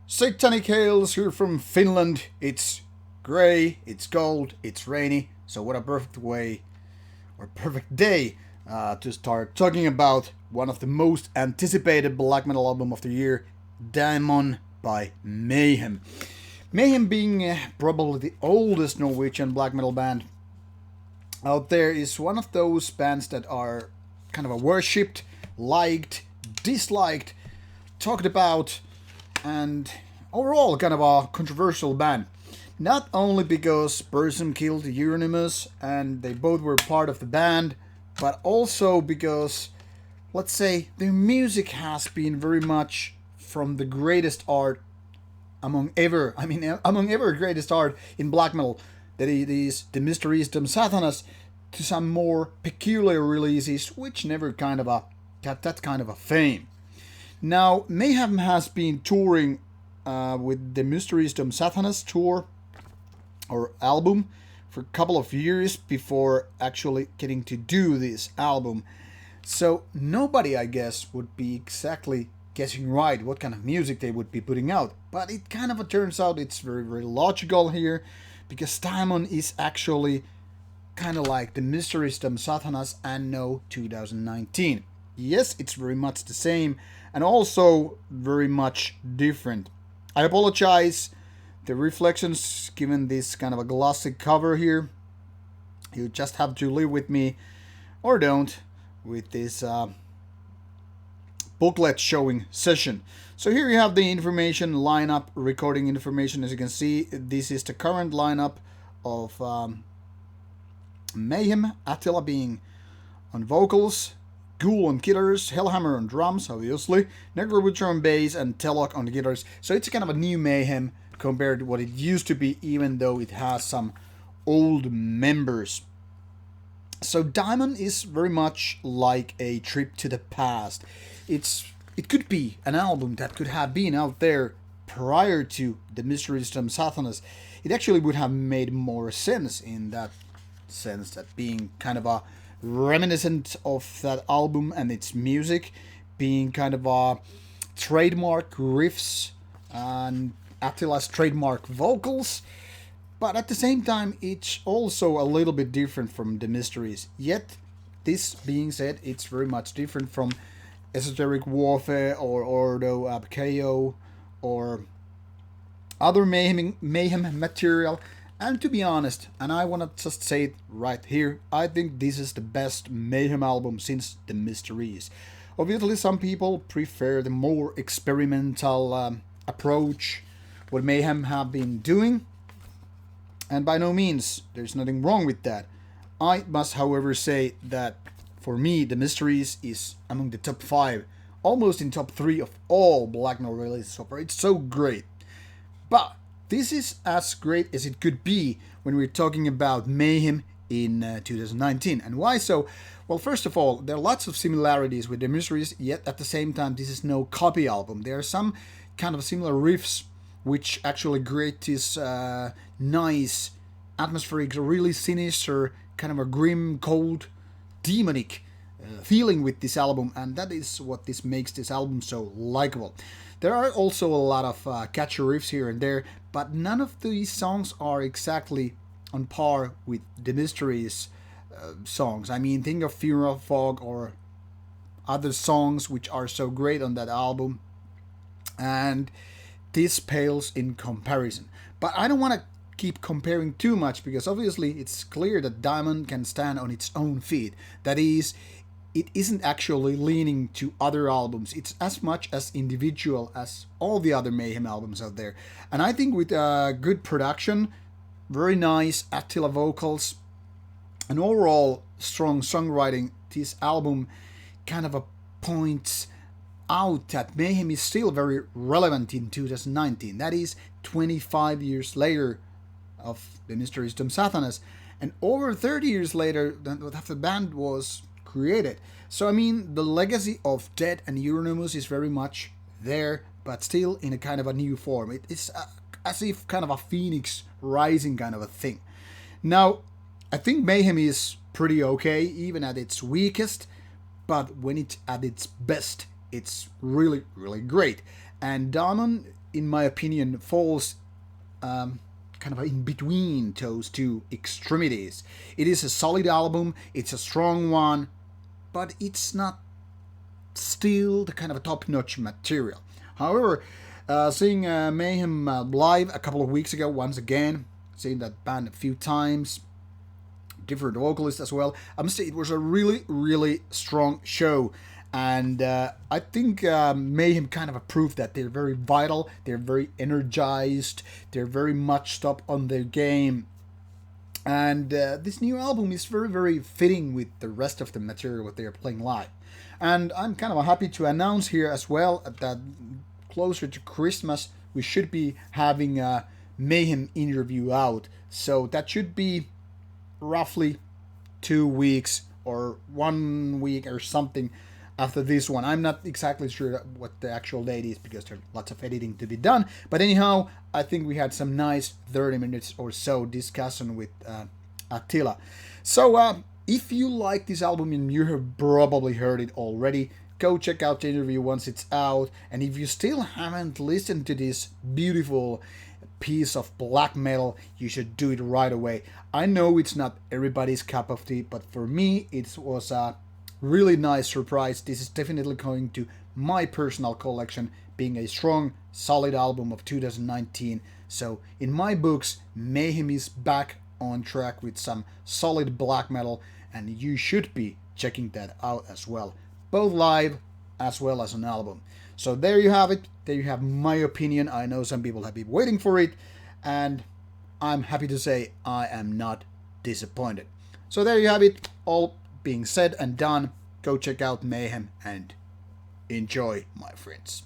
Satanic Hails here from Finland. It's grey, it's cold, it's rainy, so what a perfect way or perfect day to start talking about one of the most anticipated black metal album of the year, Daemon by Mayhem. Mayhem being probably the oldest Norwegian black metal band out there is one of those bands that are kind of a worshipped, liked, disliked, talked about, and overall kind of a controversial band. Not only because person killed Euronymous and they both were part of the band, but also because, let's say, their music has been very much from the greatest art among ever greatest art in black metal, that it is the Mysteries Dom Satanas, to some more peculiar releases which never kind of got that kind of a fame. Now, Mayhem has been touring with the Mysteries Dom Satanas tour or album for a couple of years before actually getting to do this album. So nobody, I guess, would be exactly guessing right what kind of music they would be putting out. But it kind of turns out it's very, very logical here, because Daemon is actually kind of like the Mysteries Dom Satanas anno 2019. Yes, it's very much the same and also very much different. I apologize, the reflections given this kind of a glossy cover here. You just have to live with me, or don't, with this booklet showing session. So here you have the information lineup, recording information. As you can see, this is the current lineup of Mayhem. Attila being on vocals, Ghoul on guitars, Hellhammer on drums, obviously, Negrobutcher on bass, and Telok on the guitars. So it's kind of a new Mayhem compared to what it used to be, even though it has some old members. So Daemon is very much like a trip to the past. It could be an album that could have been out there prior to the Mysteries Dom Satanas. It actually would have made more sense in that sense, that being kind of a reminiscent of that album and its music, being kind of a trademark riffs and Attila's trademark vocals, but at the same time it's also a little bit different from the Mysteries. Yet, this being said, it's very much different from Esoteric Warfare or Ordo Ab Chaos or other Mayhem material. And to be honest, and I want to just say it right here, I think this is the best Mayhem album since the Mysteries. Obviously, some people prefer the more experimental approach what Mayhem have been doing, and by no means there's nothing wrong with that. I must, however, say that for me, the Mysteries is among the top 5, almost in top 3 of all black metal releases so far. It's so great. But this is as great as it could be when we're talking about Mayhem in 2019. And why so? Well, first of all, there are lots of similarities with the Mysteries, yet at the same time, this is no copy album. There are some kind of similar riffs which actually create this nice, atmospheric, really sinister, kind of a grim, cold, demonic feeling with this album, and that is what this makes this album so likable. There are also a lot of catchy riffs here and there, but none of these songs are exactly on par with the Mysteries songs. I mean, think of Funeral Fog or other songs which are so great on that album, and this pales in comparison. But I don't want to keep comparing too much, because obviously it's clear that Daemon can stand on its own feet. That is, it isn't actually leaning to other albums. It's as much as individual as all the other Mayhem albums out there. And I think with good production, very nice Attila vocals, and overall strong songwriting, this album kind of points out that Mayhem is still very relevant in 2019. That is 25 years later of the Mysteries Dom Satanas, and over 30 years later than the band was created. So I mean, the legacy of Dead and Euronymous is very much there, but still in a kind of a new form. It's as if kind of a phoenix rising kind of a thing. Now, I think Mayhem is pretty okay, even at its weakest, but when it's at its best, it's really, really great. And Daemon in my opinion, falls kind of in between those two extremities. It is a solid album, it's a strong one, but it's not still the kind of top-notch material. However, seeing Mayhem live a couple of weeks ago, once again, seeing that band a few times, different vocalists as well, I must say it was a really, really strong show. And I think Mayhem kind of proved that they're very vital, they're very energized, they're very much up on their game. And this new album is very, very fitting with the rest of the material what they are playing live. And I'm kind of happy to announce here as well that closer to Christmas we should be having a Mayhem interview out. So that should be roughly 2 weeks or 1 week or something after this one. I'm not exactly sure what the actual date is because there's lots of editing to be done. But anyhow, I think we had some nice 30 minutes or so discussion with Attila. So if you like this album and you have probably heard it already, go check out the interview once it's out. And if you still haven't listened to this beautiful piece of black metal, you should do it right away. I know it's not everybody's cup of tea, but for me it was a really nice surprise. This is definitely going to my personal collection, being a strong, solid album of 2019. So in my books, Mayhem is back on track with some solid black metal, and you should be checking that out as well, both live as well as an album. So there you have it. There you have my opinion. I know some people have been waiting for it, and I'm happy to say I am not disappointed. So there you have it. All being said and done, go check out Mayhem and enjoy, my friends.